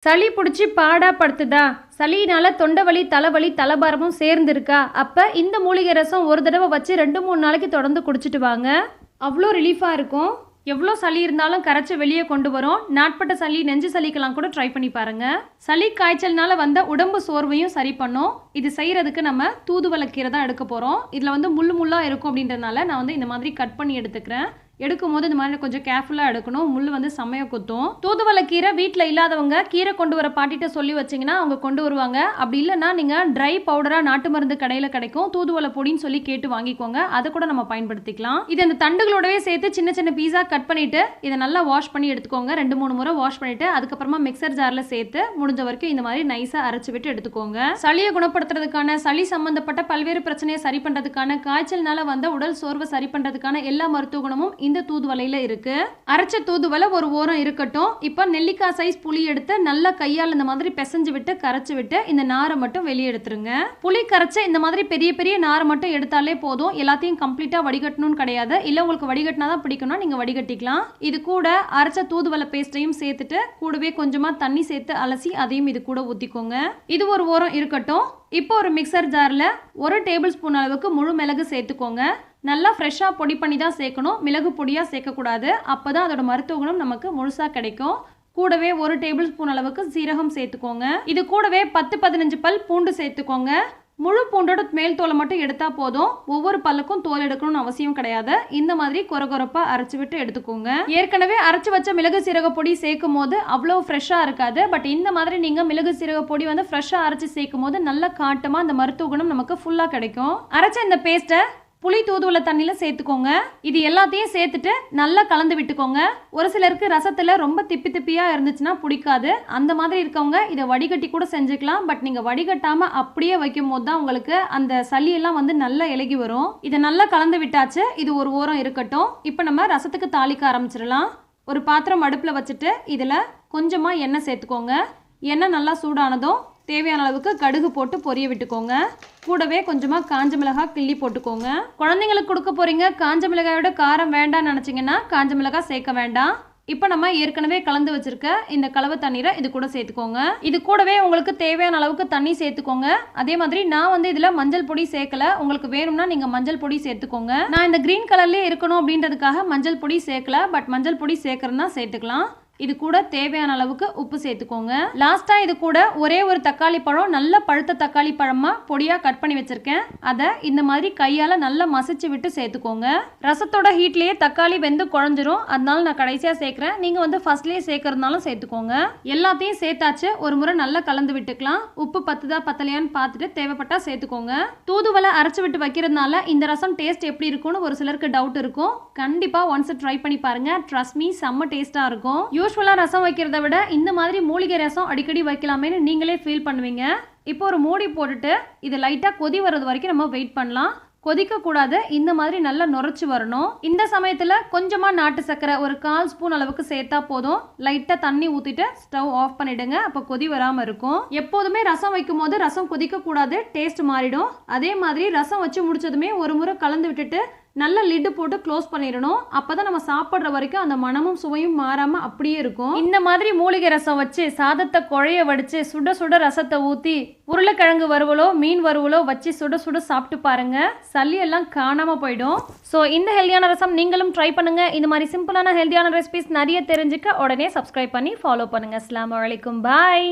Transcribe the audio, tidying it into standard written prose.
சளி பிடிச்சி பாடா படுத்துதா? சளியினால தொண்டை வலி, தலைவலி, தலபாரமும் சேர்ந்து இருக்கா? அப்ப இந்த மூலிகை ரசம் ஒரு தடவை வச்சு 2-3 நாளைக்கு தொடர்ந்து குடிச்சிட்டு வாங்க. அவ்வளோ ரிலீஃபாக இருக்கும். எவ்வளோ சளி இருந்தாலும் கரைச்சி வெளியே கொண்டு வரும். நாட்பட்ட சளி, நெஞ்சு சளிக்கெல்லாம் கூட ட்ரை பண்ணி பாருங்க. சளி காய்ச்சல்னால வந்த உடம்பு சோர்வையும் சரி பண்ணும். இது செய்யறதுக்கு நம்ம தூதுவளை கீரை தான் எடுக்க போறோம். இதுல முள்ளு முள்ளா இருக்கும் அப்படின்றதுனால நான் இந்த மாதிரி கட் பண்ணி எடுத்துக்கிறேன். எடுக்கும் போது இந்த மாதிரி கொஞ்சம் கேர்ஃபுல்லாக எடுக்கணும். முள் செம்மையாக குத்தும். தூதுவளை கீரை வீட்டில் இல்லாதவங்க கீரை கொண்டு வர பாட்டிகிட்ட சொல்லி வச்சிங்கன்னா அவங்க கொண்டு வருவாங்க. அப்படி இல்லைன்னா நீங்கள் ட்ரை பவுடராக நாட்டு மருந்து கடையில் கிடைக்கும். தூதுவளை பொடின்னு சொல்லி கேட்டு வாங்கிக்கோங்க. அதை கூட நம்ம பயன்படுத்திக்கலாம். இது அந்த தண்டுகளோடவே சேர்த்து சின்ன சின்ன பீஸா கட் பண்ணிவிட்டு இதை நல்லா வாஷ் பண்ணி எடுத்துக்கோங்க. 2-3 முறை வாஷ் பண்ணிவிட்டு அதுக்கப்புறமா மிக்சர் ஜாரில் சேர்த்து முடிஞ்ச வரைக்கும் இந்த மாதிரி நைஸாக அரைச்சி விட்டு எடுத்துக்கோங்க. சளியை குணப்படுத்துறதுக்கான, சளி சம்பந்தப்பட்ட பல்வேறு பிரச்சனையை சரி பண்ணுறதுக்கான, காய்ச்சல்னால வந்த உடல் சோர்வை சரி பண்ணுறதுக்கான எல்லா மருத்துவ குணமும் இந்த தூதுவளையில இருக்கு. அரைச்ச தூதுவளை ஒரு ஓரம் இருக்கட்டும். இப்ப நெல்லிக்காய் சைஸ் புளி எடுத்து நல்லா கையால் இந்த மாதிரி பிசைஞ்சு விட்டு கரைச்சு விட்டு இந்த நாரை மட்டும் வெளியே எடுத்துருங்க. புளி கரைச்ச இந்த மாதிரி பெரிய பெரிய நாரை மட்டும் எடுத்தாலே போதும். எல்லாத்தையும் கம்ப்ளீட்டா வடிகட்டணும்னு கிடையாது. இல்ல உங்களுக்கு வடிகட்டினாதான் பிடிக்கணும், நீங்க வடிகட்டிக்கலாம். இது கூட அரைச்ச தூதுவளை பேஸ்டையும் சேர்த்துட்டு கூடவே கொஞ்சமா தண்ணி சேர்த்து அலசி அதையும் இது கூட ஊத்திக்கோங்க. இது ஒரு ஓரம் இருக்கட்டும். இப்போ ஒரு மிக்சர் ஜார்ல 1 டேபிள் ஸ்பூன் அளவுக்கு முழு மிளகு சேர்த்துக்கோங்க. நல்லா ஃப்ரெஷ்ஷாக பொடி பண்ணி தான் சேர்க்கணும். மிளகு பொடியாக சேர்க்கக்கூடாது. அப்போ தான் அதோட மருத்துவ குணம் நமக்கு முழுசாக கிடைக்கும். கூடவே 1 டேபிள் ஸ்பூன் அளவுக்கு சீரகம் சேர்த்துக்கோங்க. இது கூடவே 10-15 பல் பூண்டு சேர்த்துக்கோங்க. முழு பூண்டோட மேல் தோலை மட்டும் எடுத்தால் போதும். ஒவ்வொரு பல்லுக்கும் தோல் எடுக்கணும்னு அவசியம் கிடையாது. இந்த மாதிரி கொரகொரப்பாக அரைச்சி விட்டு எடுத்துக்கோங்க. ஏற்கனவே அரைச்சி வச்ச மிளகு சீரக பொடி சேர்க்கும் போது அவ்வளோ ஃப்ரெஷ்ஷாக இருக்காது. பட் இந்த மாதிரி நீங்கள் மிளகு சீரக பொடி ஃப்ரெஷ்ஷாக அரைச்சி சேர்க்கும் போது நல்ல காட்டமாக அந்த மருத்துவ குணம் நமக்கு ஃபுல்லாக கிடைக்கும். அரைச்ச இந்த பேஸ்ட்டை புளி தூதுவளை தண்ணியில் சேர்த்துக்கோங்க. இது எல்லாத்தையும் சேர்த்துட்டு நல்லா கலந்து விட்டுக்கோங்க. ஒரு சிலருக்கு ரசத்தில் ரொம்ப திப்பி திப்பியாக இருந்துச்சுன்னா பிடிக்காது. அந்த மாதிரி இருக்கவங்க இதை வடிகட்டி கூட செஞ்சுக்கலாம். பட் நீங்கள் வடிகட்டாமல் அப்படியே வைக்கும் போது தான் உங்களுக்கு அந்த சளியெல்லாம் நல்லா இலகி வரும். இதை நல்லா கலந்து விட்டாச்சு. இது ஒரு ஓரம் இருக்கட்டும். இப்போ நம்ம ரசத்துக்கு தாளிக்க ஆரம்பிச்சிடலாம். ஒரு பாத்திரம் அடுப்பில் வச்சுட்டு இதில் கொஞ்சமாக எண்ணெய் சேர்த்துக்கோங்க. எண்ணெய் நல்லா சூடானதும் தேவையான அளவுக்கு கடுகு போட்டு பொரிய விட்டுக்கோங்க. கூடவே கொஞ்சமாக காஞ்ச மிளகாய் கிள்ளி போட்டுக்கோங்க. குழந்தைங்களுக்கு கொடுக்க போறீங்க, காஞ்ச மிளகாயோட காரம் வேண்டாம்னு நினச்சிங்கன்னா காஞ்ச மிளகாய் சேர்க்க வேண்டாம். இப்போ நம்ம ஏற்கனவே கலந்து வச்சிருக்க இந்த கலவை தண்ணீரை இது கூட சேர்த்துக்கோங்க. இது கூடவே உங்களுக்கு தேவையான அளவுக்கு தண்ணி சேர்த்துக்கோங்க. அதே மாதிரி நான் இதில் மஞ்சள் பொடி சேர்க்கல. உங்களுக்கு வேணும்னா நீங்கள் மஞ்சள் பொடி சேர்த்துக்கோங்க. நான் இந்த கிரீன் கலர்லேயே இருக்கணும் அப்படின்றதுக்காக மஞ்சள் பொடி சேர்க்கல. பட் மஞ்சள் பொடி சேர்க்கறதுனா சேர்த்துக்கலாம். இது கூட தேவையான அளவுக்கு உப்பு சேர்த்துக்கோங்க. லாஸ்டா இது கூட ஒரே ஒரு தக்காளி பழம், நல்ல பழுத்த தக்காளி பழமா பொடியா கட் பண்ணி வச்சிருக்கேன். அதை இந்த மாதிரி கையால நல்லா மசிச்சு விட்டு சேர்த்துக்கோங்க. ரசத்தோட ஹீட்லயே தக்காளி வெந்து குழஞ்சிரும். அதனால நான் கடைசியா சேர்க்கிறேன். நீங்க ஃபர்ஸ்ட்லயே சேர்க்கறதுனாலும் சேர்த்துக்கோங்க. எல்லாத்தையும் சேர்த்தாச்சு. ஒரு முறை நல்லா கலந்து விட்டுக்கலாம். உப்பு பத்துதா பத்தலையான்னு பார்த்துட்டு தேவைப்பட்டா சேர்த்துக்கோங்க. தூதுவளை அரைச்சு விட்டு வைக்கிறதுனால இந்த ரசம் டேஸ்ட் எப்படி இருக்கும்னு ஒரு சிலருக்கு டவுட் இருக்கும். கண்டிப்பா ஒன்ஸ் ட்ரை பண்ணி பாருங்க. ட்ரஸ்ட் மீ, செம்ம டேஸ்டா இருக்கும். யூஸ்வலா ரசம் வைக்கிறத விட இந்த மாதிரி மூலிகை ரசம் அடிக்கடி வைக்கலாமேன்னு நீங்களே ஃபீல் பண்ணுவீங்க. இப்போ ஒரு மூடி போட்டுட்டு இது லைட்டா கொதி வர்றது வரைக்கும் நம்ம வெயிட் பண்ணலாம். கொதிக்க கூடாது. இந்த மாதிரி நல்லா நுரைச்சு வரணும். இந்த சமயத்துல கொஞ்சமா நாட்டு சர்க்கரை ஒரு 1/4 ஸ்பூன் அளவுக்கு சேர்த்தா போதும். லைட்டா தண்ணி ஊத்திட்டு ஸ்டவ் ஆஃப் பண்ணிடுங்க. அப்ப கொதி வராம இருக்கும். எப்போதுமே ரசம் வைக்கும் போது ரசம் கொதிக்க கூடாது, டேஸ்ட் மாறிடும். அதே மாதிரி ரசம் வச்சு முடிச்சதுமே ஒரு முறை கலந்து விட்டுட்டு நல்ல லிட்டு போட்டு க்ளோஸ் பண்ணிடணும். அப்பதான் நம்ம சாப்பிட்ற வரைக்கும் அந்த மனமும் சுவையும் மாறாம அப்படியே இருக்கும். இந்த மாதிரி மூலிகை ரசம் வச்சு சாதத்தை குழைய வடிச்சு சுட சுட ரசத்தை ஊத்தி உருளைக்கிழங்கு வறுவலோ மீன் வறுவலோ வச்சு சுட சுட சாப்பிட்டு பாருங்க. சளி எல்லாம் காணாம போயிடும். ஸோ இந்த ஹெல்தியான ரசம் நீங்களும் ட்ரை பண்ணுங்க. இந்த மாதிரி சிம்பிளான ஹெல்தியான ரெசிபிஸ் நிறைய தெரிஞ்சுக்க உடனே சப்ஸ்கிரைப் பண்ணி ஃபாலோ பண்ணுங்க. அஸ்ஸலாமு அலைக்கும். பாய்.